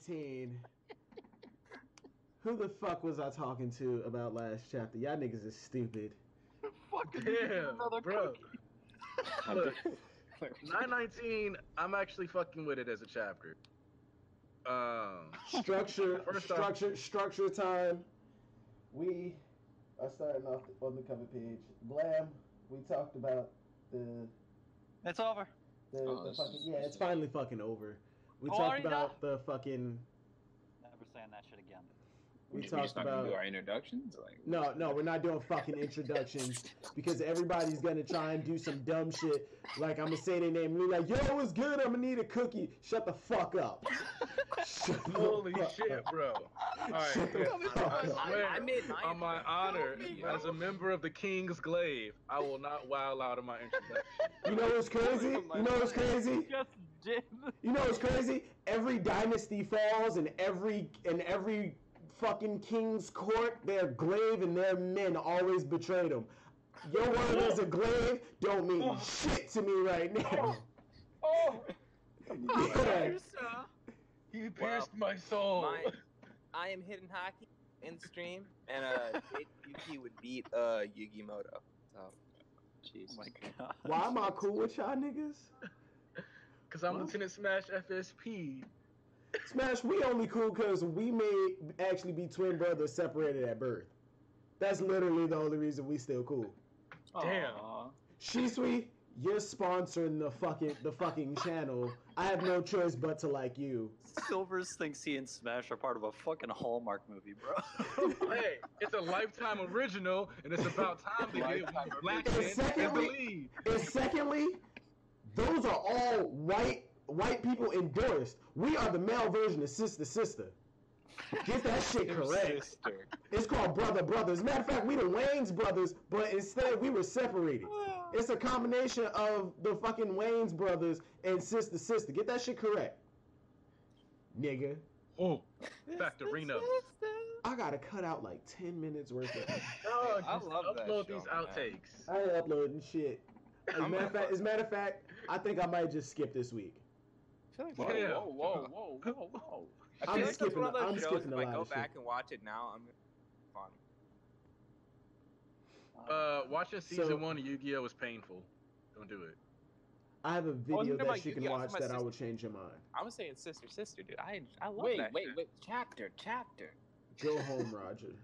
9:19. Who the fuck was I talking to about last chapter? Y'all niggas is stupid. Fuck Damn, another bro. cookie. Look, 9:19. I'm actually fucking with it as a chapter. Structure time. We are starting off on the cover page. Blam. We talked about the. It's over. The fucking it's finally fucking over. We Oh, talked about the fucking. Never saying that shit again. We just talked not gonna about do our introductions. Like no, we're not doing fucking introductions because everybody's gonna try and do some dumb shit. Like I'm gonna say their name and be like, "Yo, it's good. I'm gonna need a cookie." Shut the fuck up. Holy shit, bro! All right, I swear on my honor as a member of the King's Glaive, I will not wild out of my introduction. You know what's crazy? You know what's crazy? Just did. You know what's crazy? Every dynasty falls, and every fucking king's court, their glaive and their men always betrayed them. Your word as a glaive don't mean shit to me right now. Yeah. You pierced my soul. I am hitting hockey in the stream, and Yuki would beat Yugimoto. So, jeez. Oh my god. Why am I cool with y'all niggas? Because I'm Lieutenant Smash FSP. Smash, we only cool because we may actually be twin brothers separated at birth. That's literally the only reason we still cool. Damn. Shisui, you're sponsoring the fucking channel. I have no choice but to like you. Silvers thinks he and Smash are part of a fucking Hallmark movie, bro. Hey, it's a Lifetime original, and it's about time to get black men in the lead. And secondly, those are all white people endorsed. We are the male version of sister. Get that shit correct. Sister. It's called brother. As a matter of fact, we the Wayne's brothers, but instead we were separated. It's a combination of the fucking Wayne's brothers and sister. Get that shit correct, nigga. Oh, Factorino. I gotta cut out like 10 minutes worth of. Oh, I love that upload show, these man. outtakes. I ain't uploading shit. As a matter of fact, I think I might just skip this week. Whoa. I feel like that's one of those shows. If I go back and watch it now, I'm gonna fun. Watching season 1 of Yu-Gi-Oh is painful. Don't do it. I have a video never mind, that you can Yu-Gi-Oh, watch my that I sister. would change your mind. I was saying sister, dude. I love that. Wait. Chapter. Go home, Roger.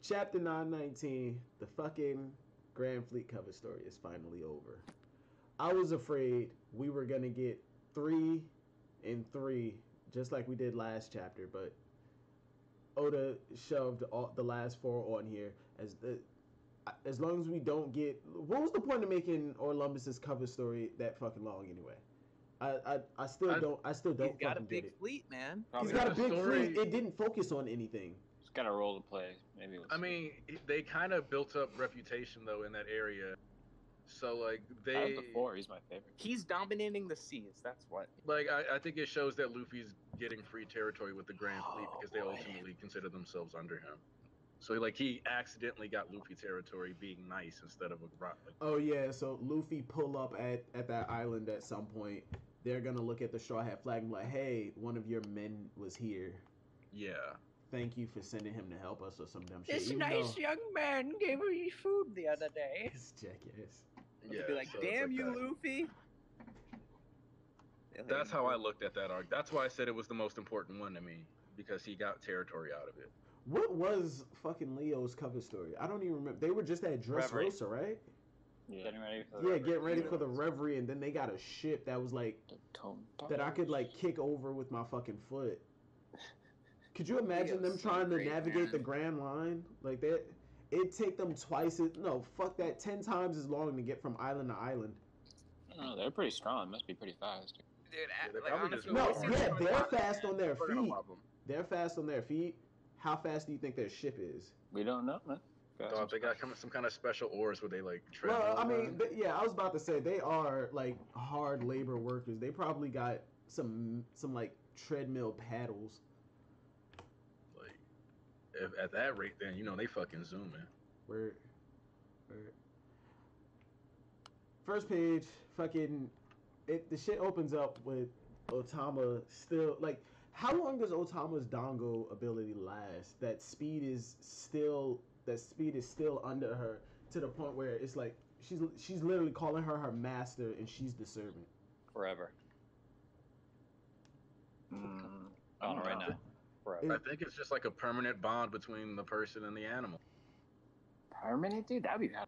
Chapter 919, the fucking Grand Fleet cover story is finally over. I was afraid we were gonna get 3 and 3, just like we did last chapter, but Oda shoved the last 4 on here as long as we don't get. What was the point of making Orlumbus's cover story that fucking long anyway? I still don't He's got a fucking big get it. fleet, man. He's got a big fleet. It didn't focus on anything. Just got a role to play. Maybe. I mean, they kind of built up reputation though in that area. So like Out of the 4, he's my favorite. He's dominating the seas. That's what. Like I think it shows that Luffy's getting free territory with the Grand Fleet because they ultimately consider themselves under him. So like he accidentally got Luffy territory being nice instead of a rock. Oh yeah, so Luffy pull up at that island at some point. They're gonna look at the Straw Hat flag and be like, hey, one of your men was here. Yeah. Thank you for sending him to help us or some dumb shit. This nice young man gave me food the other day. This jackass. Yeah. Be like, so damn it's you, like that. Luffy. That's how I looked at that arc. That's why I said it was the most important one to me because he got territory out of it. What was fucking Leo's cover story? I don't even remember. They were just at Dressrosa, right? Yeah. Getting ready for Getting ready for the Reverie, and then they got a ship that was like that I could like kick over with my fucking foot. Could you imagine them trying to navigate the Grand Line like that? It'd take them 10 times as long to get from island to island. I don't know, they're pretty strong. Must be pretty fast. Dude, honestly, they're fast on their feet. They're fast on their feet. How fast do you think their ship is? We don't know, man. They got some kind of special oars where they like tread. Well, I mean, I was about to say they are like hard labor workers. They probably got some like treadmill paddles. Like, at that rate, then they fucking zooming. Where first page, fucking the shit opens up with Otama still like How long does Otama's Dango ability last? That speed is still under her to the point where it's like she's literally calling her master and she's the servant. Forever. I don't know right now. Forever. I think it's just like a permanent bond between the person and the animal. Permanent, dude? That'd be bad.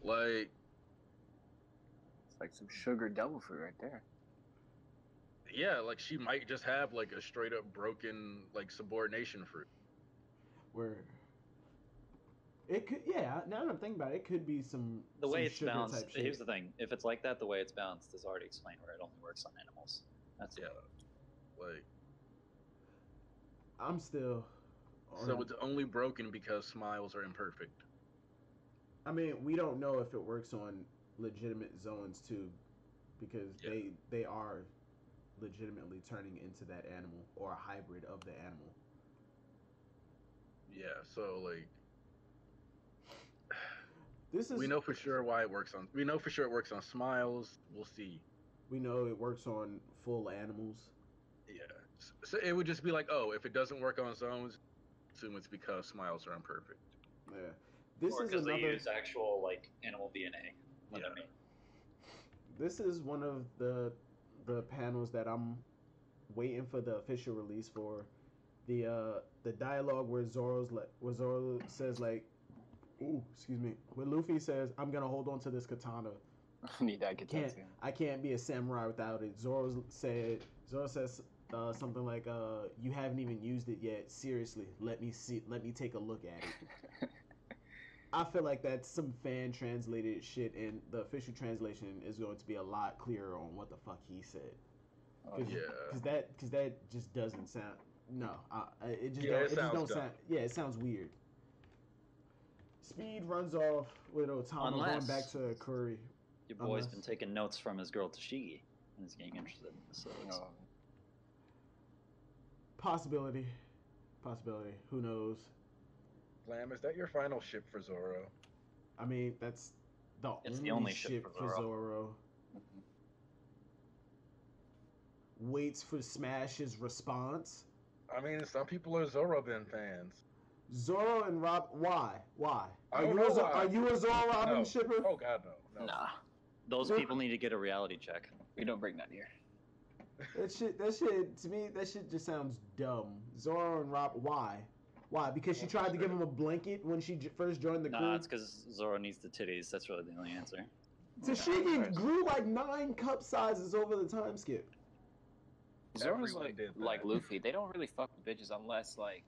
Like, It's like some sugar devil fruit right there. yeah, like she might just have like a straight up broken like subordination fruit. Where it could, yeah. Now that I'm thinking about it, it could be some The way some it's sugar balanced. type shit. Here's the thing: if it's like that, the way it's balanced is already explained. Where it only works on animals. That's Yeah, like I'm still. so it's only broken because smiles are imperfect. I mean, we don't know if it works on legitimate zones too, because they are legitimately turning into that animal or a hybrid of the animal. Yeah, so like This is we know for sure why it works on. We know for sure it works on smiles. We'll see. we know it works on full animals. Yeah, so it would just be like, oh, if it doesn't work on zones, assume it's because smiles are imperfect. Yeah. This or is because another. they use actual like animal DNA. What Yeah. I mean. This is one of the panels that I'm waiting for the official release for. The dialogue where Zoro says like, ooh, excuse me, where Luffy says, "I'm gonna hold on to this katana. I need that katana. I can't be a samurai without it." Zoro says something like, "You haven't even used it yet. Seriously, let me take a look at it." I feel like that's some fan translated shit, and the official translation is going to be a lot clearer on what the fuck he said. Oh, yeah. Because that just doesn't sound. No, it just Yeah, don't. it It just sounds don't dumb. sound. Yeah, it sounds weird. Speed runs off with Otama going Unless- back to Curry. Your boy's Unless- been taking notes from his girl Tashigi and is getting interested in this. Oh, Possibility. Who knows? Lamb, is that your final ship for Zoro? I mean, that's It's only the only ship ship for for Zoro. mhm. Waits for Smash's response. I mean, some people are Zoro Ben fans. Zoro and Rob. Why? I Are don't you know a, why. Are you a Zoro Robin No. shipper? Oh God, no. Nah, Those Look- people need to get a reality check. we don't bring that here. That shit. To me, that shit just sounds dumb. Zoro and Rob. Why? Because she tried to give him a blanket when she first joined the crew. Nah, it's because Zoro needs the titties. That's really the only answer. Tashigi grew like 9 cup sizes over the time skip. Zoro's Everyone did that. like Luffy. They don't really fuck with bitches unless like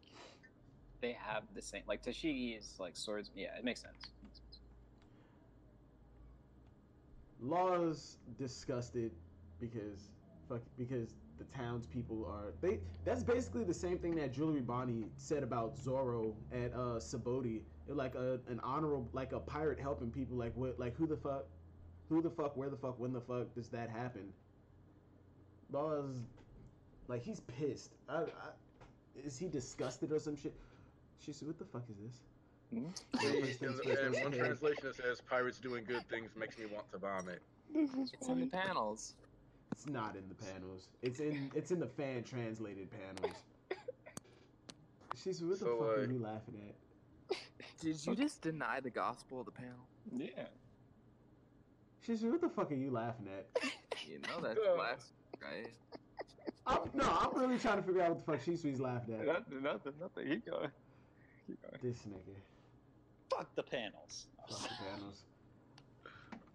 they have the same. Like Tashigi is like swords. Yeah, it makes sense. Law's disgusted because the townspeople are they. That's basically the same thing that Jewelry Bonnie said about Zoro at Saboti. Like an honorable, like a pirate helping people. Like what? Like who the fuck? Where the fuck? When the fuck does that happen? Law's like he's pissed. Is he disgusted or some shit? She said, "What the fuck is this?" And one translation that says "Pirates doing good things makes me want to vomit." It's in the panels. It's not in the panels. It's in the fan translated panels. She said, "What the So, fuck are you laughing at?" Did you just deny the gospel of the panel? Yeah. She said, "What the fuck are you laughing at?" You know that's Ugh. blasphemy, right? I'm really trying to figure out what the fuck Shisui's laughing at. Nothing. Keep going. This nigga. Fuck the panels. Fuck the panels.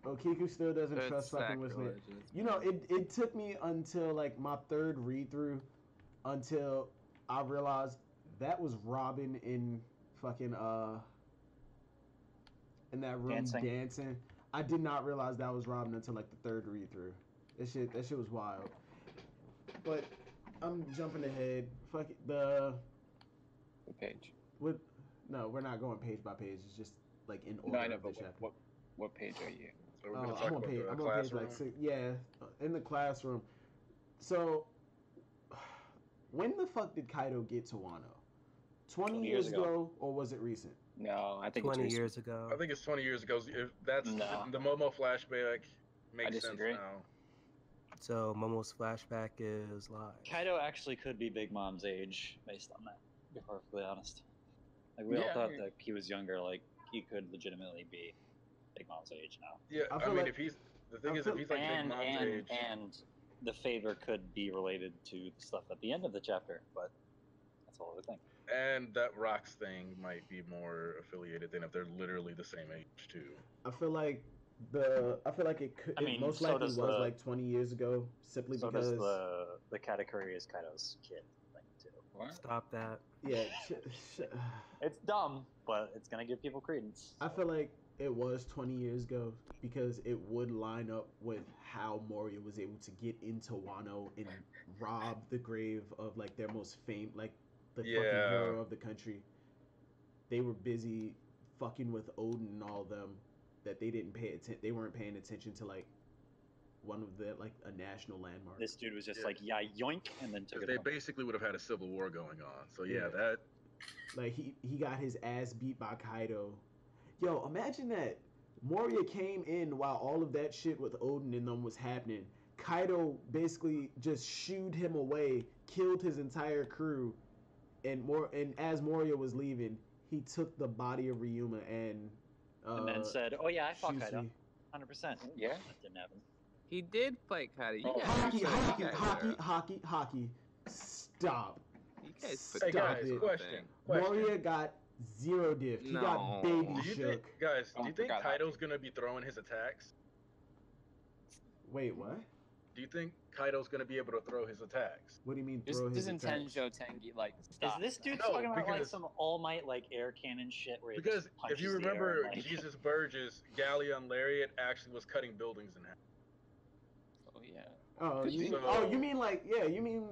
Okiku still doesn't It's trust fucking what's name. sacrilegious. You know, it took me until like my 3rd read through until I realized that was Robin in fucking in that room dancing. I did not realize that was Robin until like the 3rd read through. That shit was wild. But I'm jumping ahead. Fuck it, What page? no, we're not going page by page. It's just like in order No, I know, of the but chapter. what page are you? So we're gonna talk I'm on about page. the I'm on page classroom. like 6. Yeah, in the classroom. So, when the fuck did Kaido get to Wano? 20 years ago, or was it recent? No, I think 20 it's years ago. I think it's 20 years ago. If that's No. the Momo flashback I makes sense disagree. now. So Momo's flashback is live. Kaido actually could be Big Mom's age based on that. To be perfectly honest, like we all thought that he was younger. Like he could legitimately be Big Mom's age now. Yeah, I mean, if he's like Big Mom's age, and the favor could be related to the stuff at the end of the chapter, but that's all I think. and that rocks thing might be more affiliated than if they're literally the same age too. I feel like it could. It most likely was like 20 years ago, simply because does the Katakuri is Kaido's kid thing too. What? Stop that. Yeah, it's dumb, but it's gonna give people credence. I feel like it was 20 years ago because it would line up with how Moria was able to get into Wano and rob the grave of like their most famous, like the fucking hero of the country. They were busy fucking with Odin and all of them that they didn't pay attention. They weren't paying attention to like one of the like a national landmark. This dude was just like yoink, and then took it. They basically would have had a civil war going on. So that. Like he got his ass beat by Kaido. Yo, imagine that Moria came in while all of that shit with Odin and them was happening. Kaido basically just shooed him away, killed his entire crew, and as Moria was leaving, he took the body of Ryuma and then said, "Oh yeah, I fought Kaido, 100%." Yeah, that didn't happen. He did fight Kaido. Hockey. Stop. Hey guys, question. Moria got zero diff. He got baby shook. Do you think Kaido's gonna be throwing his attacks? Wait, what? Do you think Kaido's gonna be able to throw his attacks? What do you mean throw his attacks? Tenjo Tengi, like, stop. Is this dude talking about like some All Might like air cannon shit? Where because if you remember, Jesus Burgess' Galleon Lariat actually was cutting buildings in half. Oh yeah. Oh, you mean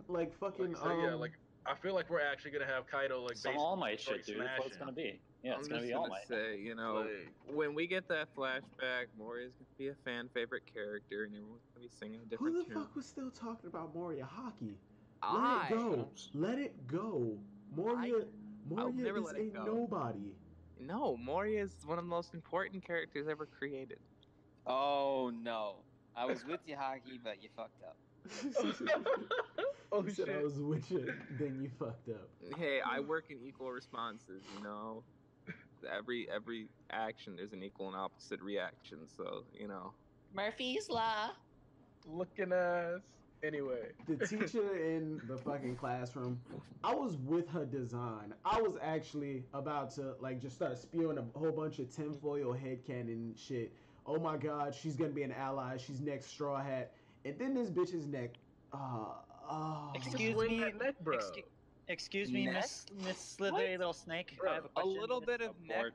like fucking like I feel like we're actually gonna have Kaido like some All Might shit, dude. That's what it's gonna be. Yeah, it's gonna be All Might. Say, when we get that flashback, Moria's gonna be a fan favorite character, and everyone's gonna be singing a different tune. Who the fuck was still talking about Moria hockey? Let it go. Moria is a nobody. No, Moria is one of the most important characters ever created. Oh no, I was with you, Hockey, but you fucked up. Oh shit! I was with you, then you fucked up. Hey, I work in equal responses. Every action there's an equal and opposite reaction. So Murphy's Law. Looking ass. Anyway, the teacher in the fucking classroom, I was with her design. I was actually about to like just start spewing a whole bunch of tinfoil headcanon shit. Oh my god, she's gonna be an ally. She's next Straw Hat, and then this bitch's neck. Excuse me, neck, bro. Excuse me, Miss Slithery little snake. Bro, I have a question. A little bit of neck.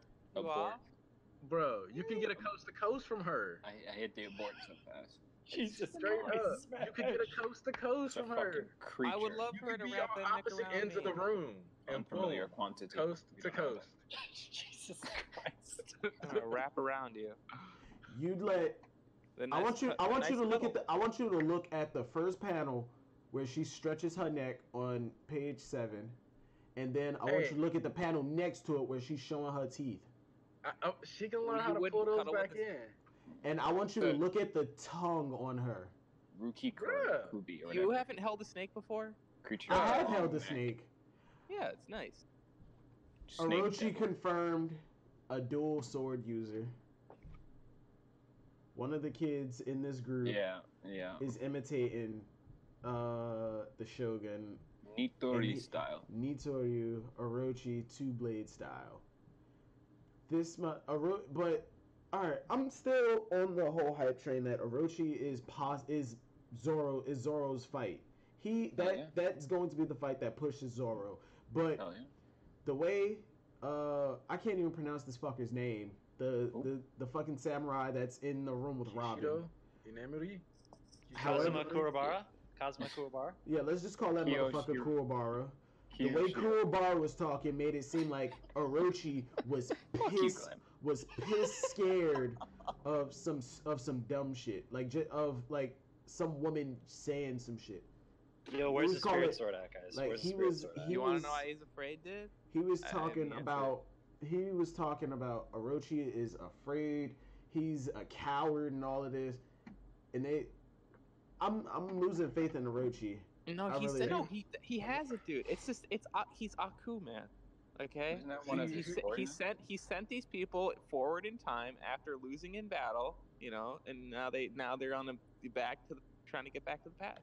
Bro, you can get a coast to coast from her. I hit the abort so fast. Jesus Straight Christ, up. You can get a coast to coast from her. Creature. I would love her to wrap that neck opposite around ends me. of the room. And Unfamiliar quantity. Coast to coast. Jesus Christ. Wrap around you. You'd let. I want you to look at the first panel where she stretches her neck on page 7, and then I want you to look at the panel next to it where she's showing her teeth. She can learn how to pull those back in. And I want you to look at the tongue on her. Ruki Kubi or whatever. You haven't held a snake before? Creature. I have held a snake. Yeah, it's nice. Orochi confirmed a dual sword user. One of the kids in this group is imitating the Shogun. Nitori style. Nitoryu, Orochi, two-blade style. But alright, I'm still on the whole hype train that Orochi is Zoro's fight. That's going to be the fight that pushes Zoro. But the way I can't even pronounce this fucker's name. The fucking samurai that's in the room with Robin. Kazuma Kurabara? Yeah, let's just call that motherfucker Kurabara. The way Kurabara was talking made it seem like Orochi was pissed scared of some dumb shit. Of some woman saying some shit. Yo, where's the spirit sword at, guys? Like, where's the spirit sword at? You wanna know why he's afraid, dude? He was talking about Orochi is afraid, he's a coward and all of this. And I'm losing faith in Orochi. No, I he really said am. he has it, dude. It's just he's Aku, man. Okay, Isn't that one of his ordinance? he sent these people forward in time after losing in battle, you know, and now they're on the back to trying to get back to the past.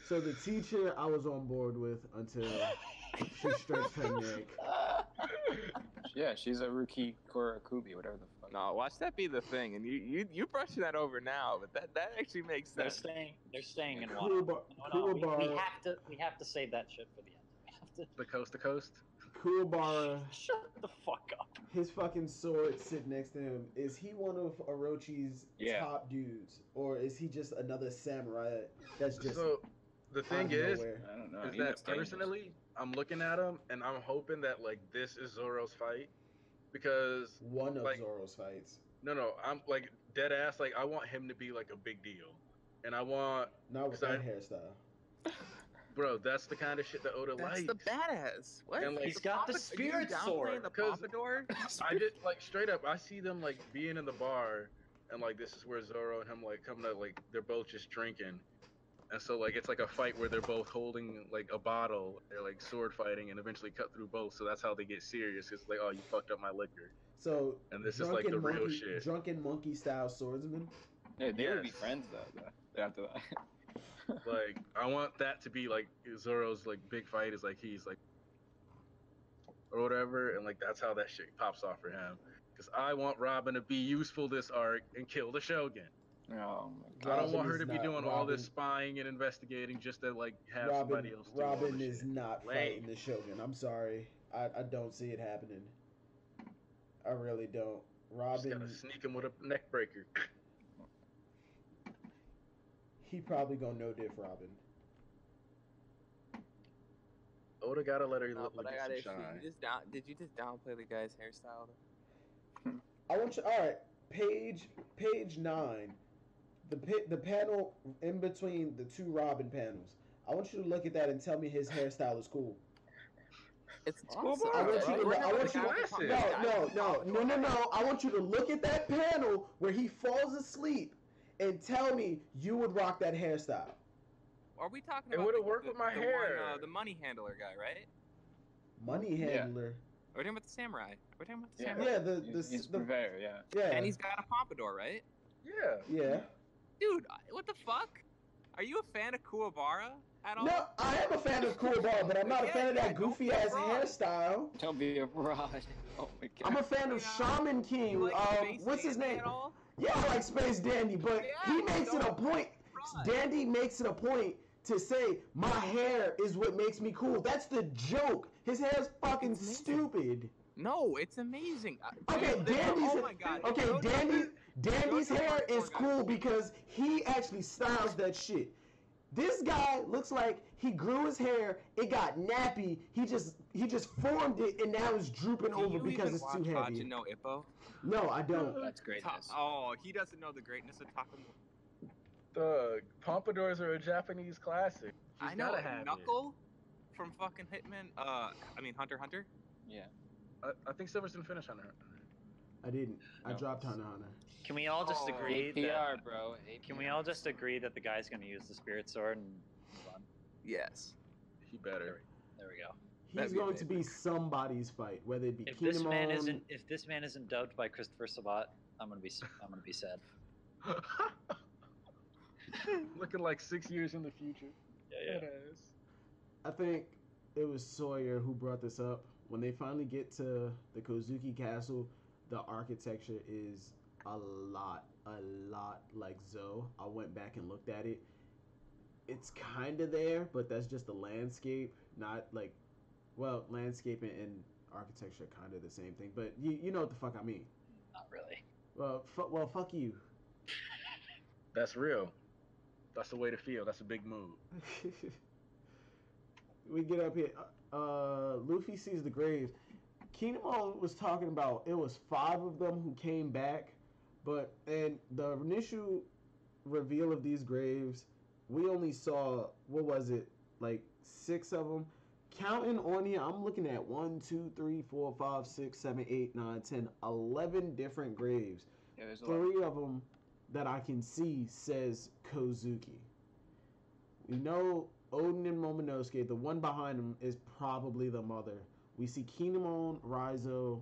So the teacher I was on board with until she stretched her neck. Yeah, she's a Ruki Korakubi, whatever the fuck. No, watch that be the thing, and you brushing that over now, but that actually makes sense. They're staying in Kuwabara- one. No, we have to save that shit for the end. We have to. The coast to coast. Kuwabara, Shut the fuck up. his fucking sword sitting next to him. Is he one of Orochi's top dudes, or is he just another samurai that's just? So the thing is, I don't know. is He that looks dangerous. personally, I'm looking at him and I'm hoping that like this is Zoro's fight, because one of like, Zoro's fights. No, I'm like dead ass. Like I want him to be like a big deal, and I want Not with that hairstyle. bro. That's the kind of shit that Oda That's likes. the badass. What? And, like, He's got the spirit sword. The 'Cause pompadour. I just like straight up. I see them like being in the bar, and like this is where Zoro and him like coming to like they're both just drinking, and so like it's like a fight where they're both holding like a bottle. They're like sword fighting and eventually cut through both. So that's how they get serious. It's like, oh, you fucked up my liquor. So And this is like the real shit. Drunken monkey style swordsman. Yeah, they would be Yes. friends though. After that. Like I want that to be like Zoro's like big fight is like he's like or whatever, and like that's how that shit pops off for him. Because I want Robin to be useful this arc and kill the Shogun. Oh my I god. don't want her is to be not- doing all this Robin- spying and investigating just to like have somebody else do all Robin the is shit. not Lame. fighting the Shogun. I'm sorry. I don't see it happening. I really don't. Just Robin, gotta sneak him with a neck breaker. he probably gonna no diff Robin. Oda gotta let her No, look but I get got some issue. shine. Did you just downplay the guy's hairstyle? I want you. All right, page 9, the panel in between the two Robin panels. I want you to look at that and tell me his hairstyle is cool. It's Awesome. awesome. I want you to. We're I want you talking to. No. I want you to look at that panel where he falls asleep and tell me you would rock that hairstyle. Are we talking It about would've worked with my the hair. One, the money handler guy, right? Money handler. Are we talking about the samurai? Are we talking about the Yeah. samurai? Yeah, He's the purveyor, yeah. yeah. And he's got a pompadour, right? Yeah. Yeah. Dude, what the fuck? Are you a fan of Kuwabara at all? No, I am a fan of Kuwabara, but I'm not a fan of that don't goofy be ass wrong. hairstyle. Don't be a fraud. Oh my god. I'm a fan of Shaman King. You like Space What's his Dandy name? at all? Yeah, I like Space Dandy, but Yeah, he makes it a don't point. fraud. Dandy makes it a point to say my hair is what makes me cool. That's the joke. His hair's fucking It's amazing. stupid. No, it's amazing. Okay, Dandy's. Oh my god. Okay, Go to Dandy's the hair hardcore is guy. cool because he actually styles that shit. This guy looks like he grew his hair. It got nappy. He just formed it, and now it's drooping Do over you because even it's too watch heavy. Hajino Ippo? No, I don't. That's greatness. Oh, he doesn't know the greatness of Takamo. The pompadours are a Japanese classic. She's I know gotta have Knuckle from fucking Hitman. I mean Hunter x Hunter. Yeah. it. I think Silverstone finished on her. I didn't. I No. dropped Hunter x Hunter. Can we all just agree APR, that? bro. Can we all just agree that the guy's gonna use the spirit sword and move on? Yes. He better. There we go. He's That'd be going to be amazing. somebody's fight, whether it be If this man Kinemon. isn't dubbed by Christopher Sabat, I'm gonna be sad. Looking like 6 years in the future. Yeah. Badass. I think it was Sawyer who brought this up. When they finally get to the Kozuki Castle, the architecture is a lot like Zoe. I went back and looked at it. It's kind of there, but that's just the landscape, not like, well, landscape and architecture are kind of the same thing. But you know what the fuck I mean. Not really. Well, fuck you. That's real. That's the way to feel. That's a big move. We get up here. Luffy sees the graves. Kinemon was talking about it was 5 of them who came back, and the initial reveal of these graves, we only saw, what was it, like 6 of them. Counting on here, I'm looking at 1, 2, 3, 4, 5, 6, 7, 8, 9, 10, 11 different graves. Yeah, there's a lot. 3 of them that I can see says Kozuki. We know Odin and Momonosuke. The one behind him is probably the mother. We see Kinemon, Raizo,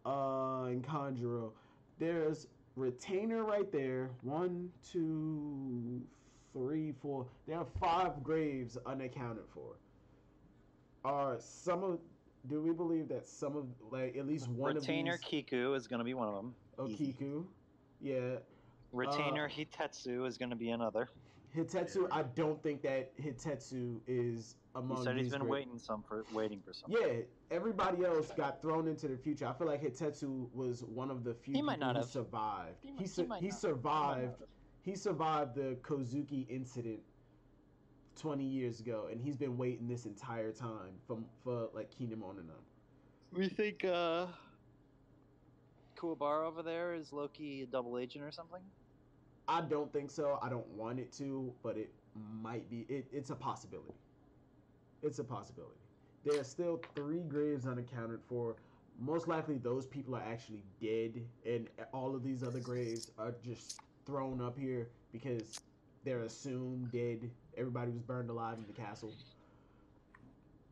and Kanjuro. There's Retainer right there. 1, 2, 3, 4. There are 5 graves unaccounted for. Are some of? Do we believe that some of, like, at least one Retainer of these? Kiku is going to be one of them. Oh, Kiku. Yeah. Retainer Hitetsu is going to be another. Hitetsu, I don't think that Hitetsu is among He said he's these been great. waiting for something. Yeah, everybody else got thrown into the future. I feel like Hitetsu was one of the few He might people not who have. survived. He He might not. survived. He survived the Kozuki incident 20 years ago, and he's been waiting this entire time for like Kinemon and them. We think Kuwabara over there is Loki a double agent or something? I don't think so. I don't want it to, but it might be. It's a possibility. It's a possibility. There are still 3 graves unaccounted for. Most likely those people are actually dead, and all of these other graves are just thrown up here because they're assumed dead. Everybody was burned alive in the castle.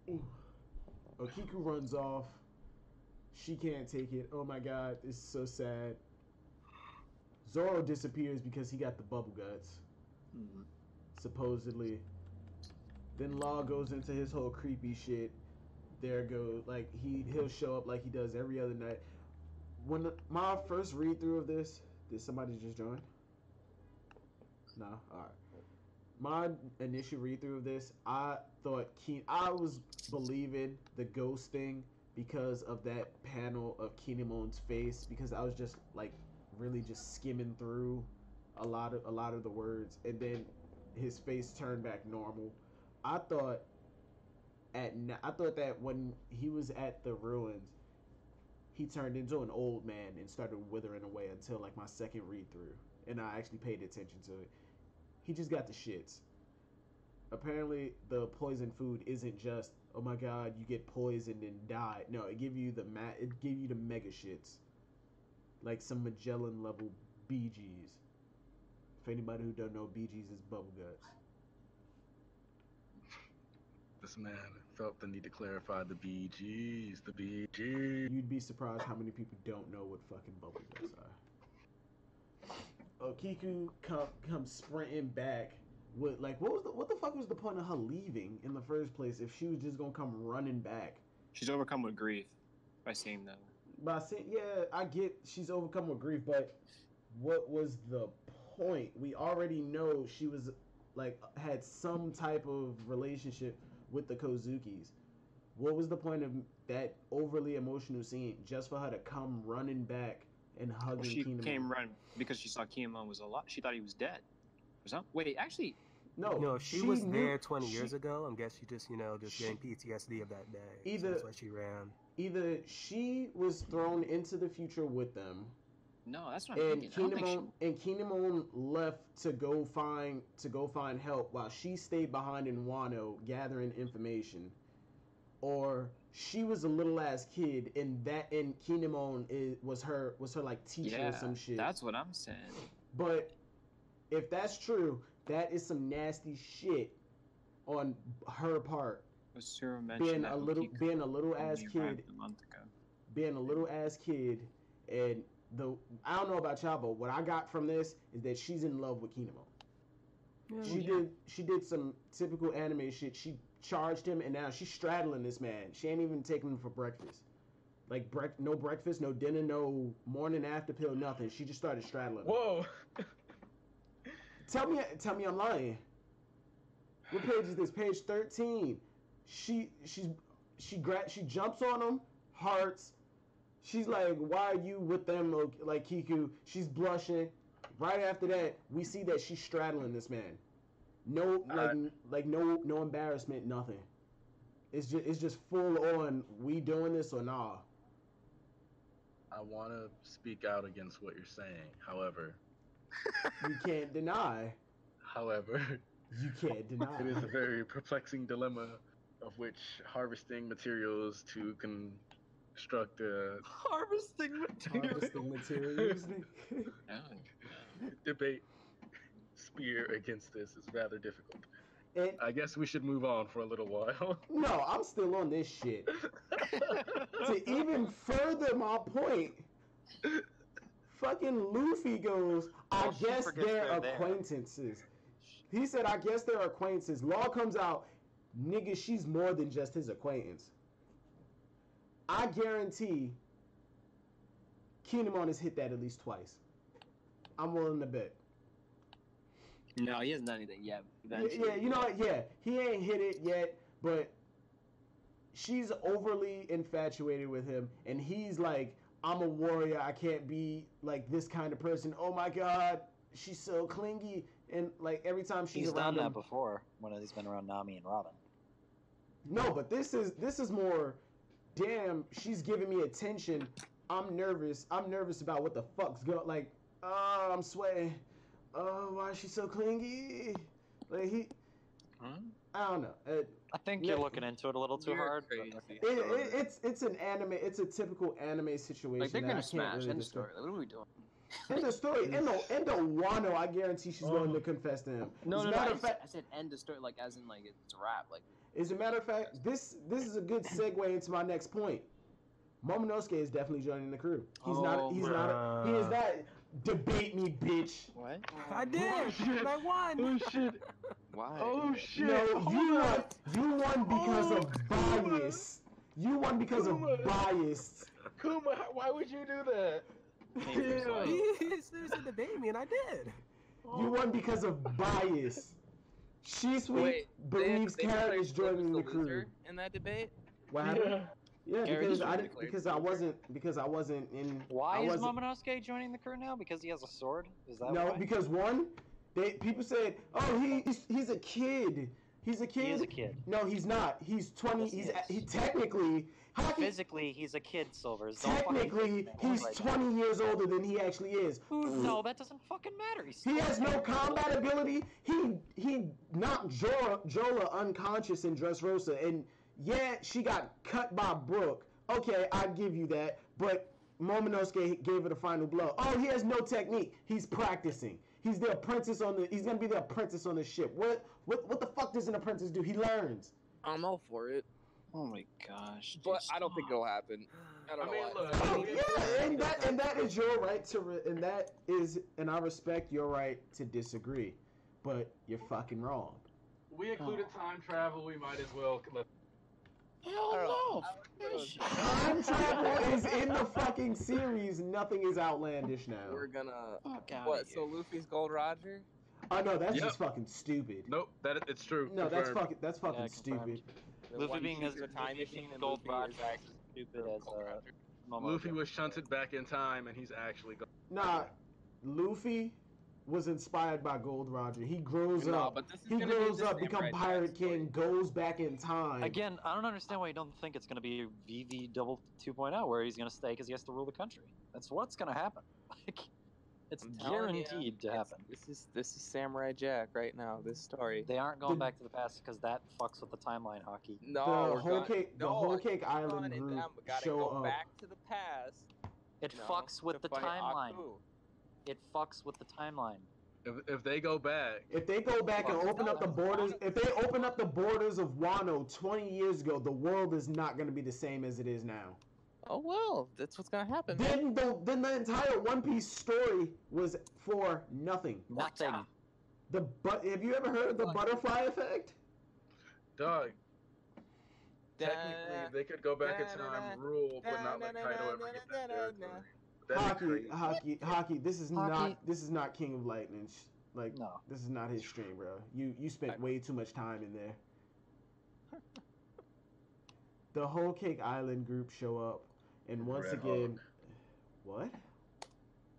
Ooh. Okiku runs off. She can't take it. Oh my god, this is so sad. Zoro disappears because he got the bubble guts. Mm-hmm. Supposedly. Then Law goes into his whole creepy shit. There goes, like, he'll show up like he does every other night. When my first read through of this, did somebody just join? No? Alright. My initial read through of this, I thought I was believing the ghost thing because of that panel of Kinemon's face, because I was just like really just skimming through a lot of the words, and then his face turned back normal. I thought that when he was at the ruins, he turned into an old man and started withering away until like my second read through, and I actually paid attention to it. He just got the shits. Apparently, the poison food isn't just, oh my god, you get poisoned and die. No, it give you the mega shits, like some Magellan level BGs. For anybody who don't know, BGs is bubble guts. This man felt the need to clarify the BGs. The BGs. You'd be surprised how many people don't know what fucking bubble guts are. Okiku comes sprinting back with, like, what the fuck was the point of her leaving in the first place if she was just gonna come running back? She's overcome with grief by seeing them. By saying, yeah, I get she's overcome with grief, but what was the point? We already know she was like had some type of relationship with the Kozukis. What was the point of that overly emotional scene just for her to come running back and hugging She Kinemon? came running because she saw Kinemon was alive. She thought he was dead. Or something. Wait, actually, No, she was knew, there 20 years ago. I guess she just, getting PTSD of that day. So that's why she ran. Either she was thrown into the future with them, no, that's what I'm thinking. Kinemon left to go find help while she stayed behind in Wano gathering information, or she was a little ass kid and Kinemon was her like teacher or some shit. That's what I'm saying. But if that's true, that is some nasty shit on her part. Being a little ass kid, and I don't know about y'all, but what I got from this is that she's in love with Kinemon. She did some typical anime shit. She charged him, and now she's straddling this man. She ain't even taking him for breakfast. Like no breakfast, no dinner, no morning after pill, nothing. She just started straddling him. Whoa! Tell me I'm lying. What page is this? Page 13. She jumps on him, hearts. She's like, why are you with them, like Kiku? She's blushing. Right after that, we see that she's straddling this man. No, no embarrassment, nothing. It's just full on. We doing this or nah? I want to speak out against what you're saying. However, you can't deny. You can't deny. It is a very perplexing dilemma of which harvesting materials to construct a Harvesting material. Harvesting materials. debate spear against this is rather difficult. And, I guess we should move on for a little while. no, I'm still on this shit. To even further my point, fucking Luffy goes, I Well, she guess forgets they're they're there. acquaintances. He said, I guess they're acquaintances. Law comes out, nigga, she's more than just his acquaintance. I guarantee Kinemon has hit that at least twice. I'm willing to bet. No, he hasn't done anything yet. Yeah, you know what? Yeah, he ain't hit it yet, but she's overly infatuated with him, and he's like, I'm a warrior. I can't be like this kind of person. Oh my god, she's so clingy, and like every time she's He's around done him. that before when he's been around Nami and Robin. No, but this is more. Damn, she's giving me attention. I'm nervous. I'm nervous about what the fuck's going. Like, oh, I'm sweating. Oh, why is she so clingy? Like I don't know. I think you're looking into it a little too You're hard. but crazy. okay. It's an anime. It's a typical anime situation. Like they're that I gonna can't smash. really End of describe. story. Like, what are we doing? End of story. End of Wano. I guarantee she's going to confess to him. No, As a no, no. matter I of fact, said end of story, like as in like it's a rap. Like as a matter of fact, this is a good segue into my next point. Momonosuke is definitely joining the crew. He's not. He is not. Debate me, bitch. What? I did. shit. I won. Oh shit! why? Oh shit! No, Hold you on. won. You won because of bias. You won because of bias. Kuma, why would you do that? Damn. He said debate me, and I did. You won because of bias. She Sweet Wait, believes they Carrot declared is joining Flip the was crew. loser in that debate. What happened? Yeah, Carrot because is I declared didn't, loser. because I wasn't in. Why I is wasn't- Momonosuke joining the crew now? Because he has a sword? Is that No, why? because one, people said, "Oh, he's a kid. He's a kid." He is a kid. No, he's not. He's 20. Yes, he is. He technically. How can, Physically, he's a kid, Silvers. Don't fucking technically, make me he's right 20 years older than he actually is. No, that doesn't fucking matter. He's He still has a no kid. combat ability. He knocked Jola unconscious in Dressrosa, and yeah, she got cut by Brooke. Okay, I give you that, but Momonosuke gave her the final blow. Oh, he has no technique. He's practicing. He's the apprentice on the. He's gonna be the apprentice on the ship. What the fuck does an apprentice do? He learns. I'm all for it, Oh my gosh. but dude, I don't think stop. it'll happen. I don't I know mean, why. look, Oh, yeah, and that is your right to, and I respect your right to disagree, but you're fucking wrong. we included time travel. We might as well. Hell no. Time travel is in the fucking series. Nothing is outlandish now. We're gonna Fuck outta what? here. So Luffy's Gold Roger? Oh no, that's Yep. just fucking stupid. Nope, it's true. No, that's Confirmed. fucking Yeah, stupid. confirmed. The Luffy one being who as uses a time machine and Gold Luffy Roger is actually stupid as Gold Roger. Momo. Luffy was shunted back in time, and he's actually. Nah, Luffy was inspired by Gold Roger. He grows No, up. but this is He gonna be grows the up, become Samurai Pirate Jack story. King, goes back in time. Again, I don't understand why you don't think it's going to be VV double 2.0 where he's going to stay because he has to rule the country. That's what's going to happen. Like, it's I'm telling you, guaranteed to it's- happen. This is Samurai Jack right now. This story. They aren't going The- back to the past because that fucks with the timeline hockey. No, the we're whole gonna- cake, the no, whole I cake keep island on it, group damn, we gotta show go up. back to the past. It No, fucks with to the fight timeline. Aku. It fucks with the timeline. If they go back, If they go back and Well, open up the borders, if they open up the borders of Wano 20 years ago, the world is not going to be the same as it is now. Oh well, that's what's gonna happen. Then the entire One Piece story was for nothing. Nothing. Have you ever heard of the butterfly effect? dog. Technically, they could go back in time, rule, but not let Kaido ever get that territory. That'd be crazy. Hockey. This is Hockey. not King of Lightning. Like, No. this is not his stream, bro. You spent way too much time in there. The Whole Cake Island group show up, and once Red again, Hawk. what?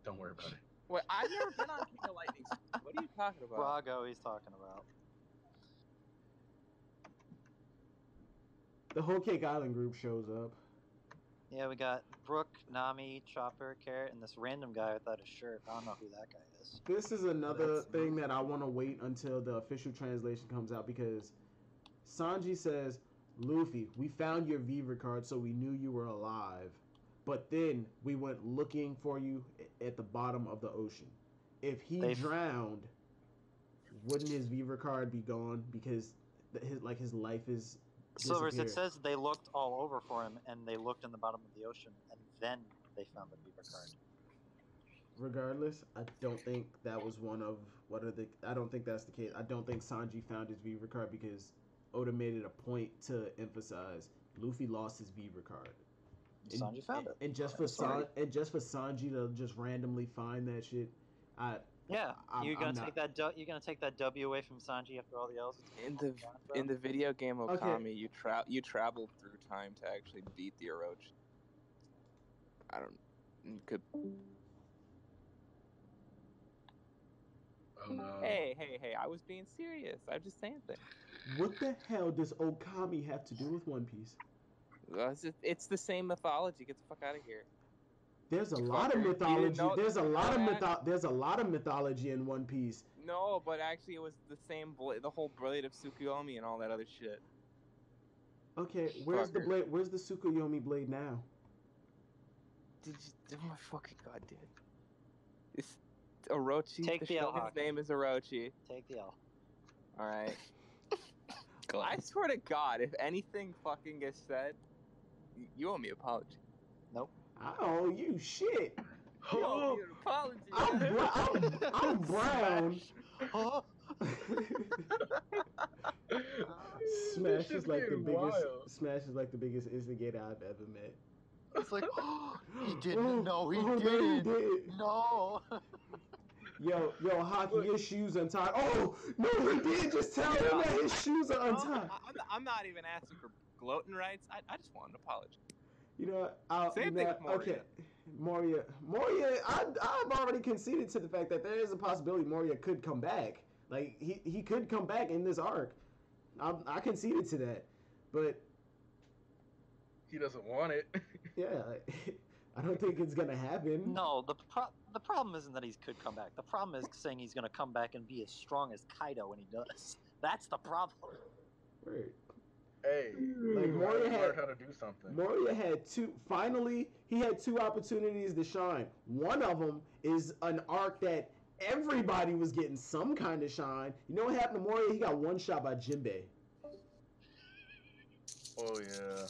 Don't worry about it. Wait, I've never been on King of Lightning. What are you talking about? Brago he's talking about. The Whole Cake Island group shows up. Yeah, we got Brooke, Nami, Chopper, Carrot, and this random guy without a shirt. I don't know who that guy is. This is another That's thing nice. that I want to wait until the official translation comes out because Sanji says, Luffy, we found your Viva card, so we knew you were alive. But then we went looking for you at the bottom of the ocean. If he drowned, wouldn't his Viva card be gone because his life is Silvers, it says they looked all over for him, and they looked in the bottom of the ocean, and then they found the Viva card. Regardless, I don't think that was one of I don't think that's the case. I don't think Sanji found his Viva card because Oda made it a point to emphasize Luffy lost his Viva card. Sanji found it. And just for Sanji to just randomly find that shit, you're gonna take that W away from Sanji after all the L's. In the video game Okami, you traveled through time to actually beat the Orochi. Oh no. Hey! I was being serious. I'm just saying things. What the hell does Okami have to do with One Piece? It's the same mythology. Get the fuck out of here. There's a lot of mythology. There's a lot of mythology in One Piece. No, but actually it was the same the whole blade of Tsukuyomi and all that other shit. Okay, where's the blade? Where's the Tsukuyomi blade now? Oh my fucking god, dude. It's Orochi. Take the L. His name is Orochi. Take the L. All right. I swear to God, if anything fucking gets said, you owe me an apology. Nope. I owe you shit. You owe me an apology. I'm brown. Smash is like the biggest instigator I've ever met. It's like, he didn't. No, he didn't. No. Yo, Hockey, your shoes untied. Oh, no, he did just tell him that his shoes are untied. I'm not even asking for gloating rights. I just want an apology. You know what? Same thing with Moria. Okay, Moria, I've already conceded to the fact that there is a possibility Moria could come back. Like, he could come back in this arc. I conceded to that. But he doesn't want it. Yeah, I don't think it's gonna happen. No, the problem isn't that he could come back. The problem is saying he's gonna come back and be as strong as Kaido when he does. That's the problem. Right. Hey, like Moria had how to do something. Moria had he had two opportunities to shine. One of them is an arc that everybody was getting some kind of shine. You know what happened to Moria? He got one shot by Jinbei. Oh yeah,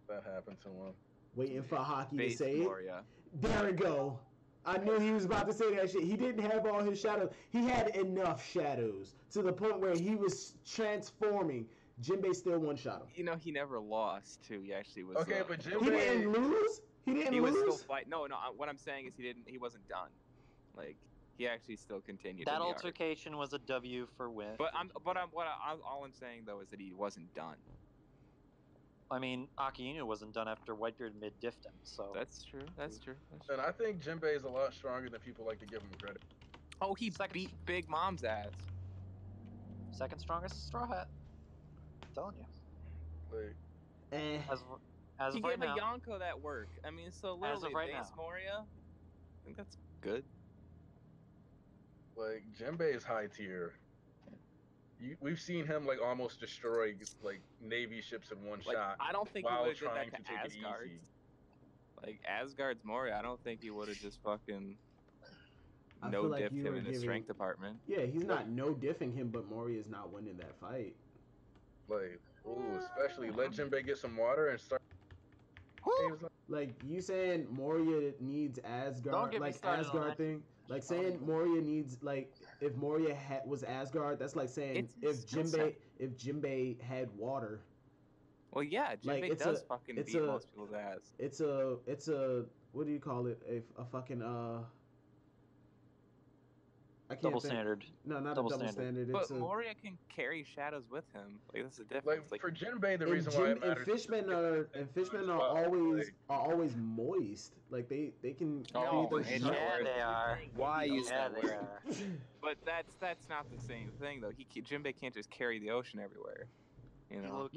that happened to him. Waiting for Hockey to say Moria. it. There we go. I knew he was about to say that shit. He didn't have all his shadows. He had enough shadows to the point where he was transforming. Jinbei still one shot him. You know, he never lost, too. He actually was... Okay, but Jinbei... He didn't lose? He was still fighting. No, what I'm saying is he wasn't done. Like, he actually still continued. That altercation was a W for win. All I'm saying, though, is that he wasn't done. I mean, Akiyuno wasn't done after Whitebeard mid-diffed him, so... That's true. And I think Jinbei is a lot stronger than people like to give him credit. Oh, he beat Big Mom's ass. Second strongest Straw Hat. I'm telling you. Like, as he of right gave now, a Yonko that work. I mean, so literally, Base Moria, I think that's good. Like, Jinbei is high tier. We've seen him like almost destroy like Navy ships in one shot. I don't think he would have did that to Asgard. Like Asgard's Moria, I don't think he would have just fucking diffed him in the strength department. Yeah, he's not diffing him, but Moria's not winning that fight. Like, especially let Jinbei get some water and start. Like you saying Moria needs Asgard, like Asgard thing. Like saying Moria needs, like, if Moria was Asgard, that's like saying if Jinbei had water. Well, yeah, Jinbei does fucking beat most people's ass. It's a what do you call it? A fucking I can't double think. Standard. No, not double standard. But Moria can carry shadows with him. Like, that's the difference. Like for Jinbei, the reason why it matters. Fishmen are always moist. Like they can. They are. Why use that they word? are. But that's not the same thing though. Jinbei can't just carry the ocean everywhere. You know.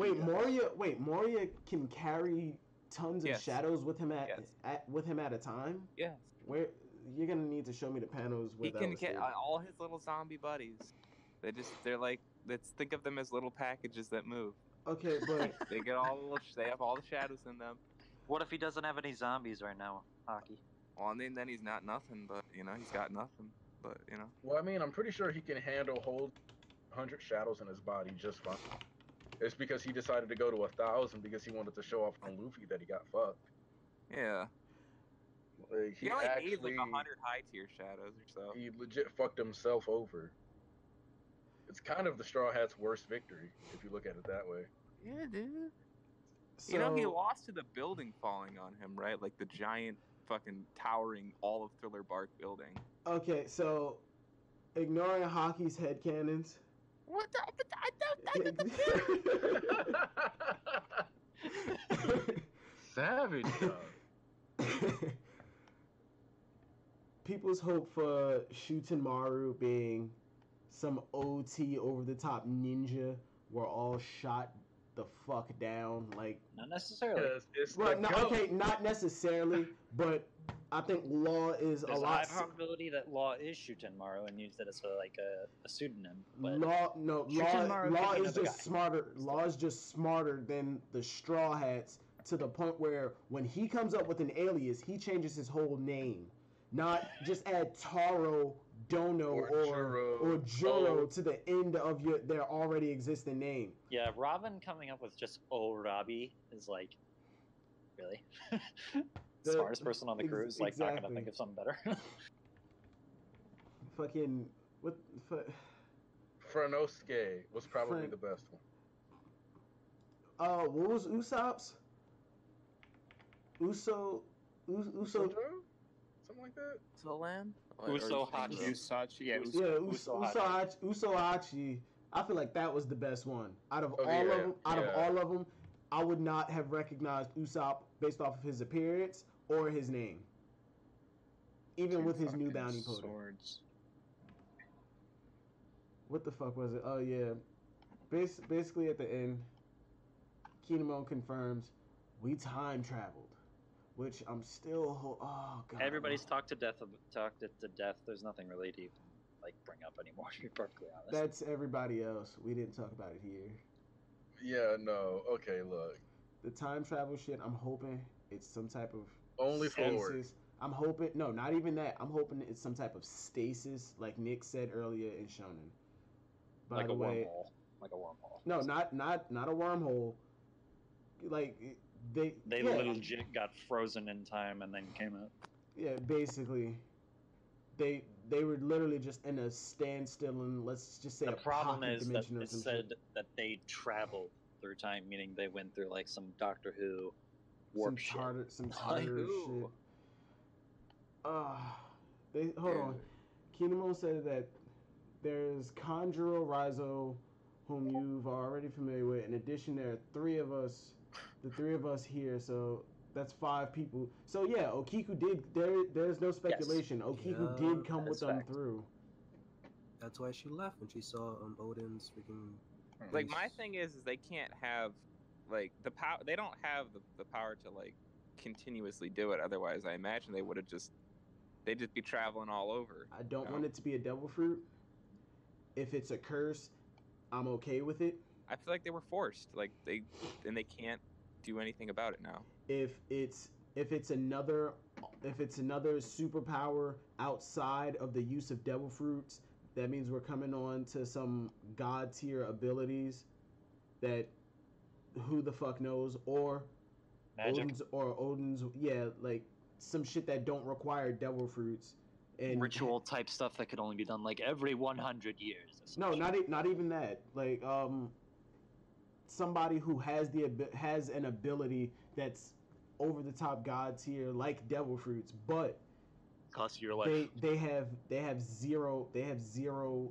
Moria can carry tons of shadows with him at a time. Yes. Where? You're gonna need to show me the panels where he can get all his little zombie buddies. They're like, let's think of them as little packages that move. Okay, but they have all the shadows in them. What if he doesn't have any zombies right now, Hockey? Well, I mean, then he's not nothing, but he's got nothing. But Well, I mean, I'm pretty sure he can handle hold 100 shadows in his body just fine. It's because he decided to go to 1,000 because he wanted to show off on Luffy that he got fucked. Yeah. Like, he only needs like 100 high tier shadows or so. He legit fucked himself over. It's kind of the Straw Hat's worst victory, if you look at it that way. Yeah, dude. So, he lost to the building falling on him, right? Like the giant fucking towering all of Thriller Bark building. Okay, so ignoring Hockey's headcanons. What Savage, People's hope for Shuten being some OT over the top ninja were all shot the fuck down. Like, not necessarily. Not necessarily, but I think Law is There's a lot. There's a high probability that Law is Shutenmaru and used it as a pseudonym. But Law is just smarter. Law is just smarter than the Straw Hats to the point where when he comes up with an alias, he changes his whole name, not just add Taro, Dono, or Juro to the end of their already existing name. Yeah, Robin coming up with just Robbie is like, really? The smartest person on the crew is like not gonna think of something better. Fucking what? Franosuke was probably the best one. What was Usopp's? Uso. Something like that. Solan. Usohachi. Usohachi. I feel like that was the best one out of all of them. I would not have recognized Usopp based off of his appearance or his name, even with his new bounty poder. What the fuck was it? Oh yeah, basically at the end, Kinemon confirms we time traveled, which I'm still. Oh god. Everybody's talked to death. There's nothing really to even like bring up anymore. To be perfectly honest. That's everybody else. We didn't talk about it here. Yeah, no. Okay, look. The time travel shit, I'm hoping it's some type of only stasis. Forward. I'm hoping, no, not even that. I'm hoping it's some type of stasis, like Nick said earlier in Shonen. By the way, wormhole. Like a wormhole. No, not a wormhole. Like they legit got frozen in time and then came out. Yeah, basically. They were literally just in a standstill, and let's just say the a problem pocket is dimension that or it some said shit. that they traveled through time, meaning they went through like some Doctor Who warp shit. Some tartar shit. Hold on. Kinemon said that there's Kanjuro Raizo, whom you've already familiar with. In addition, there are the three of us here, so that's 5 people. So yeah, Okiku did. There's no speculation. Yes. Okiku did come with them through. That's why she left when she saw Odin's freaking. Like my thing is they can't have like the power. They don't have the power to like continuously do it. Otherwise, I imagine they would have they'd just be traveling all over. I don't want it to be a devil fruit. If it's a curse, I'm okay with it. I feel like they were forced. Like they can't do anything about it now. If it's another superpower outside of the use of devil fruits, that means we're coming on to some god tier abilities that who the fuck knows, or magic, Odin's like some shit that don't require devil fruits and ritual type stuff that could only be done like every 100 years. No, not even that. Like somebody who has an ability that's over the top god tier, like devil fruits, but cost your life. They have zero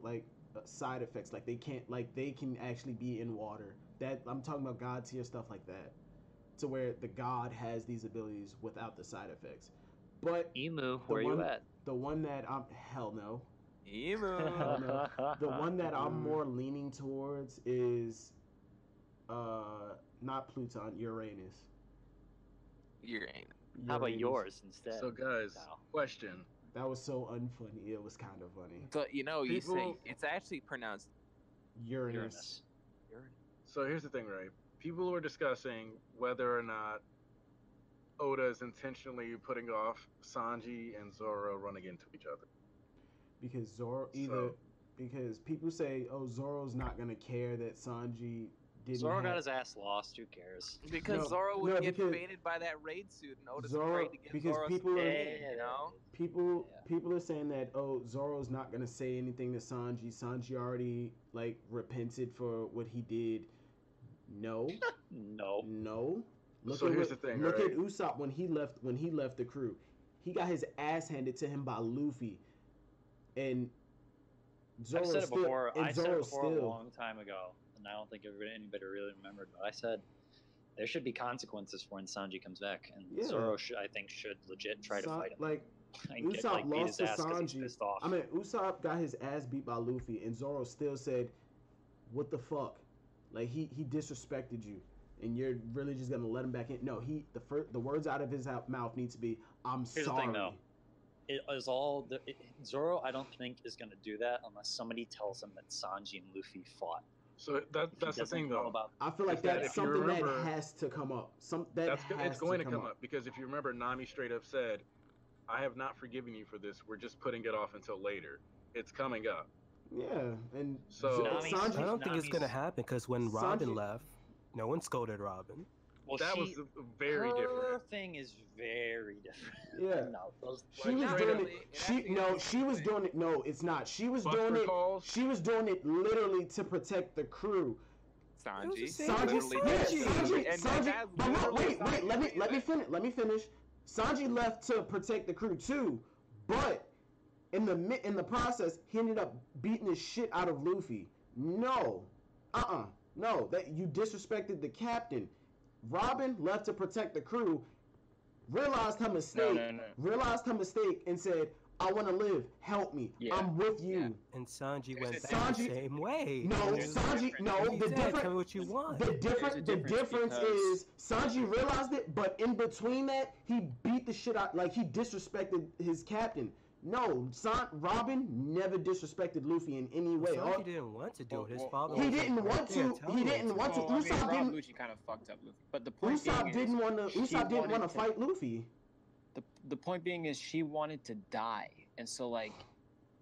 like side effects. Like they can actually be in water. That I'm talking about god tier stuff like that, to where the god has these abilities without the side effects. But Emu, where you at? The one that I'm hell no. Emu. Hell no. The one that I'm more leaning towards is not Pluton, Uranus. How about yours instead? So guys, question. That was so unfunny. It was kind of funny. So you say it's actually pronounced Uranus. So here's the thing, right? People were discussing whether or not Oda is intentionally putting off Sanji and Zoro running into each other. Because because people say, oh, Zoro's not gonna care that Sanji didn't. Zoro got his ass lost. Who cares? Because Zoro would get baited by that raid suit, and Oda's afraid to get Zoro's people are saying that, oh, Zoro's not gonna say anything to Sanji. Sanji already like repented for what he did. No. Look at Usopp when he left the crew. He got his ass handed to him by Luffy. And Zoro I've said it before. I said it before still, a long time ago, and I don't think anybody really remembered. But I said there should be consequences for when Sanji comes back, and Zoro should legit try to fight him. Like Usopp lost to Sanji. I mean, Usopp got his ass beat by Luffy, and Zoro still said, "What the fuck? Like he disrespected you, and you're really just gonna let him back in?" No, the words out of his mouth need to be, "I'm Here's sorry." The thing, though. It is all Zoro. I don't think is going to do that unless somebody tells him that Sanji and Luffy fought. So that's the thing, though. I feel like that's something that has to come up. It's going to come up because if you remember, Nami straight up said, "I have not forgiven you for this. We're just putting it off until later. It's coming up." Yeah, and so Sanji, I don't think it's going to happen because when Robin left, no one scolded Robin. Well, that was very different. Her thing is very different. Yeah. She was doing it. No, it's not. She was doing it. She was doing it literally to protect the crew. Sanji. But no, wait. Let me finish. Sanji left to protect the crew too, but in the process, he ended up beating the shit out of Luffy. No, that you disrespected the captain. Robin left to protect the crew, realized her mistake, and said, "I want to live. Help me. I'm with you." Yeah. And Sanji went back the same way. Tell me what you want. The difference is Sanji realized it, but in between that, he beat the shit out. Like he disrespected his captain. No, Robin never disrespected Luffy in any way. Sanji didn't want to do it. His father. He didn't want to. Usopp didn't. Luffy kind of fucked up Luffy. But the point Usopp didn't want to fight Luffy. The point being is she wanted to die, and so like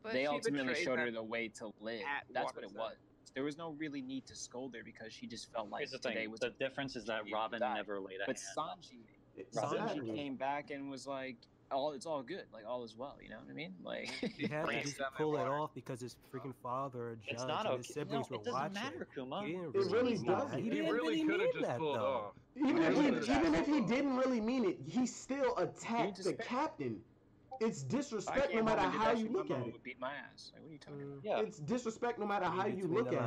they ultimately showed her the way to live. That's what it was. There was no really need to scold her because she just felt like today was the difference is that Robin never laid a hand. But Sanji came back and was like, it's all good, like all is well, you know what I mean? Like he had to just pull it off because his freaking father, a judge, and his siblings were watching. Matter, Kuma. It really doesn't. He really could have just pulled off. Even if he didn't really mean it, he still attacked the captain. It's disrespect no matter how you look at it. Beat my ass. Like, what are you talking about? Yeah. It's disrespect no matter how you look at it.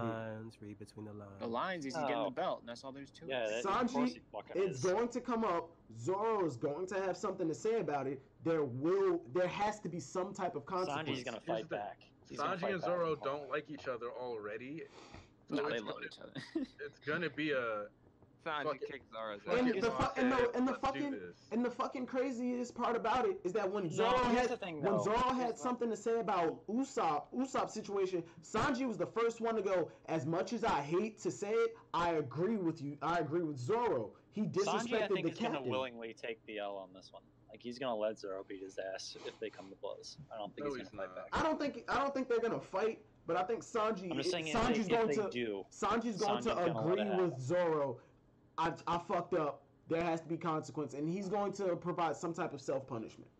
Read between the lines. The lines is he's getting the belt, and that's all there's to it. Sanji, it's going to come up. Zoro is going to have something to say about it. There has to be some type of consequence. Sanji's going to fight back. Sanji and Zoro don't like each other already. So they love each other. It's going to be a... Sanji kicks Zoro's ass. And the fucking craziest part about it is that when Zoro had something to say about Usopp's situation, Sanji was the first one to go, as much as I hate to say it, I agree with you. I agree with Zoro. He disrespected Sanji, I think, the is captain. Going to willingly take the L on this one. Like he's going to let Zoro beat his ass if they come to blows. I don't think he's going to fight back. I don't think they're going to fight, but I think Sanji's going to agree with Zoro. I fucked up. There has to be consequence, and he's going to provide some type of self-punishment.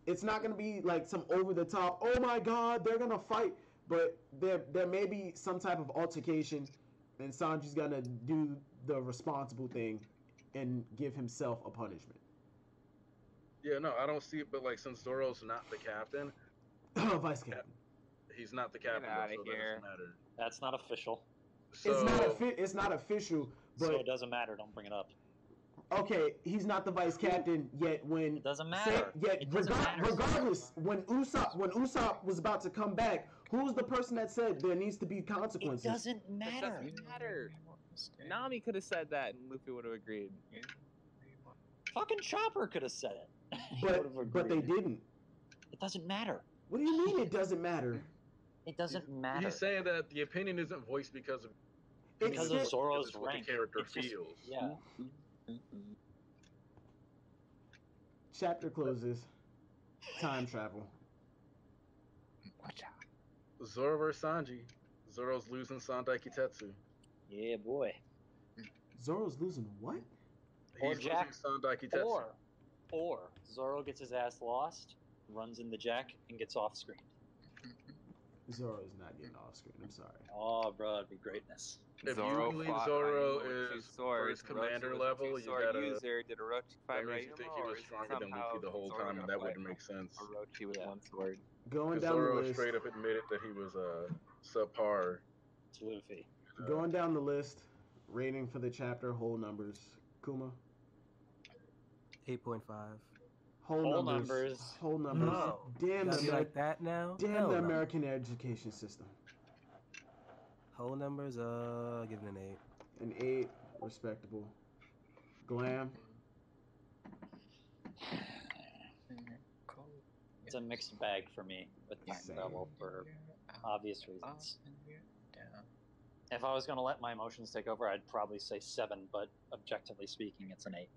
It's not going to be like some over-the-top, oh my god, they're going to fight, but there may be some type of altercation, and Sanji's going to do the responsible thing and give himself a punishment. Yeah, no, I don't see it, but like since Zoro's not the captain, vice captain, he's not the captain, so that doesn't matter. That's not official. So, it's not official, but so it doesn't matter. Don't bring it up. Okay, he's not the vice captain yet. When it doesn't matter. Regardless, when Usopp was about to come back, who was the person that said there needs to be consequences? It doesn't matter. It doesn't matter. Nami could have said that, and Luffy would have agreed. Fucking Chopper could have said it. But they didn't. It doesn't matter. What do you mean it doesn't matter? It doesn't matter. He's saying that the opinion isn't voiced because of... because of Zoro's what rank. The character it's just, feels. Yeah. Chapter closes. Time travel. Watch out. Zoro versus Sanji. Zoro's losing Sandai Kitetsu. Yeah, boy. Zoro's losing what? Or He's Jack, losing Sandai Kitetsu. or Zoro gets his ass lost, runs in the Jack, and gets off screen. Zoro's not getting off screen. I'm sorry. Oh, bro, it'd be greatness. If Zoro you believe fought Zoro Raimundo with is two swords. first commander Orochi was a level, you two-sword gotta. user. Did Orochi fight That means you Raimundo, think he or was is it stronger than somehow Luffy the whole Zoro time, gonna and that fight wouldn't make sense. Orochi with Yeah. one sword? Going Because down the Zoro list. straight up admitted that he was subpar. It's Luffy. Going down the list. Rating for the chapter. Whole numbers. Kuma. 8.5. Whole numbers. Whole numbers. No. Damn Gotta the be like that now. Damn Hell the no. American education system. Whole numbers. Give it an 8. An 8. Respectable. Glam. It's a mixed bag for me with time Same. travel for obvious reasons. If I was going to let my emotions take over, I'd probably say 7, but objectively speaking, it's an 8.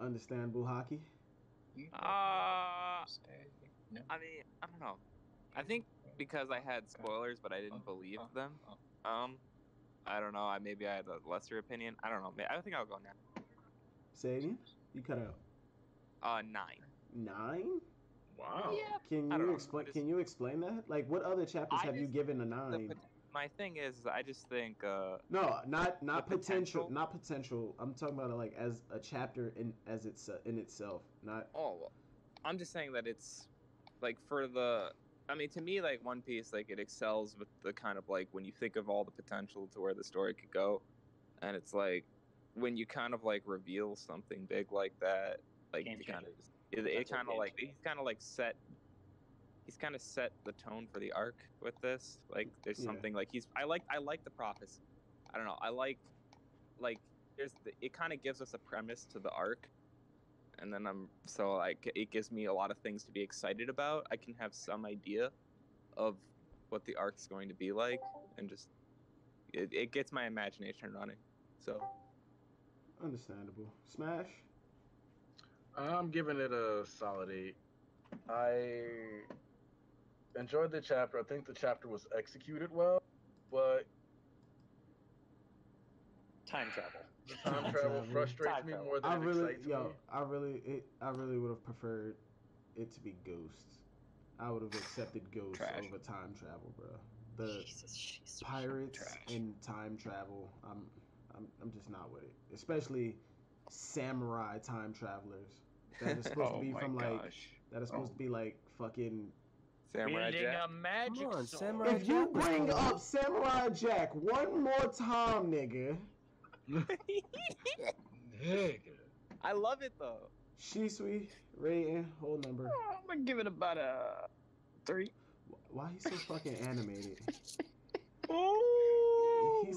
Understandable hockey. I mean, I don't know. I think because I had spoilers, but I didn't believe them. I don't know. Maybe I had a lesser opinion. I don't know. I think I'll go 9. Say again. You cut out. 9. 9? Wow. Yeah. Can I don't you know. explain? Just- Can you explain that? Like, what other chapters have you given a 9? My thing is, I just think. No, not the potential. potential? Not potential. I'm talking about it like as a chapter in itself. Not. Oh, well, I'm just saying that it's like for the. I mean, to me, like One Piece, like it excels with the kind of like when you think of all the potential to where the story could go, and it's like when you kind of like reveal something big like that, like Game you kind of changer. it That's what kind of game like changer. he's kind of set the tone for the arc with this. Like there's Yeah. something like I like the prophecy. I don't know. I like it kind of gives us a premise to the arc, and then it gives me a lot of things to be excited about. I can have some idea of what the arc's going to be like, and just it gets my imagination running. So Understandable. Smash. I'm giving it a solid 8. I enjoyed the chapter. I think the chapter was executed well, but Time travel. the time travel frustrates Time me travel. more than it excites me. I really would have preferred it to be Ghosts. I would have accepted Ghosts Trash. over time travel, bro. The Jesus, pirates trash. and time travel. I'm just not with it. Especially samurai time travelers that is supposed to be from that is supposed to be like fucking. Samurai Jack. magic Come on, sword. Samurai If you Jack was bring cool. up Samurai Jack one more time, nigga, I love it though. Shisui rating whole number. I'm gonna give it about a 3. Why he's so fucking animated? Oh, He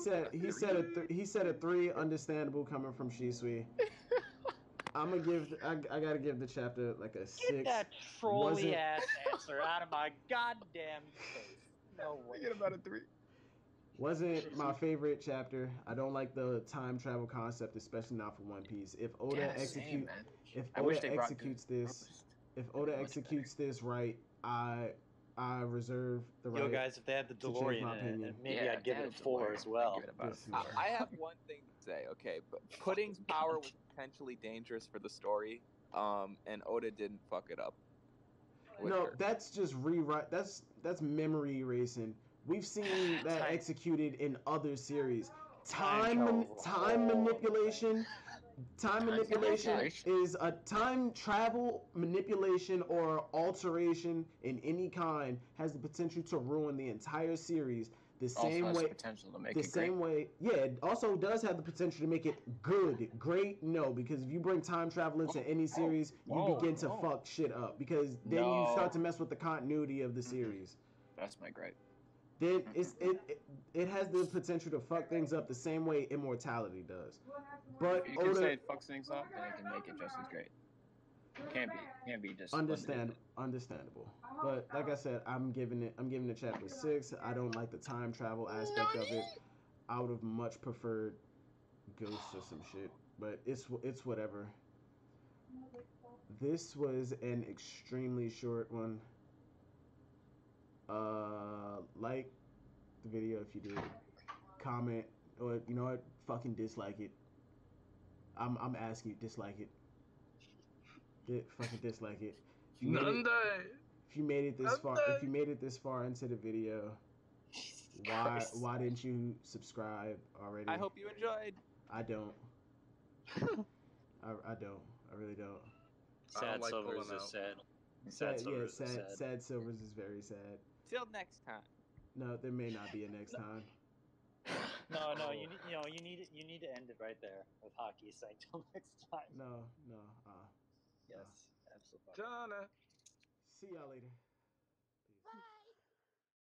said a 3. Understandable coming from Shisui. I gotta give the chapter like a 6. Get that trolly ass answer out of my goddamn face. No way. get about a 3. Wasn't my favorite chapter. I don't like the time travel concept, especially not for One Piece. If Oda executes this right, I reserve the right. Yo, guys, if they had the change DeLorean my in it, opinion. maybe I'd give it a 4 as well. I have one thing to say. Okay, but Pudding's power was potentially dangerous for the story, and Oda didn't fuck it up. No, that's just rewrite. That's memory erasing. We've seen that executed in other series. Time manipulation. Time manipulation is a time travel manipulation or alteration in any kind has the potential to ruin the entire series. The same way, potential to make the it same way, yeah. It also does have the potential to make it good, great. No, because if you bring time travel into any series, you begin to fuck shit up. Because then you start to mess with the continuity of the series. That's my gripe. Then it has the potential to fuck things up the same way immortality does. But You can say it fucks things up, then it can make it just as great. Can't be just understandable. But like I said, I'm giving the chapter 6. I don't like the time travel aspect of it. I would have much preferred Ghosts or some shit, but it's whatever. This was an extremely short one. Like the video if you did. Comment, or you know what? Fucking dislike it. I'm asking you, dislike it. Fucking dislike it. If you made it this far, if you made it this far into the video, why didn't you subscribe already? I hope you enjoyed. I don't. I don't. I really don't. Sad like Silvers pulling is out. sad. Sad Sad. Sad Silvers is very sad. Till next time. No, there may not be a next time. No, you need to end it right there with hockey saying till next time. No. Yes, absolutely. Donna. See y'all later.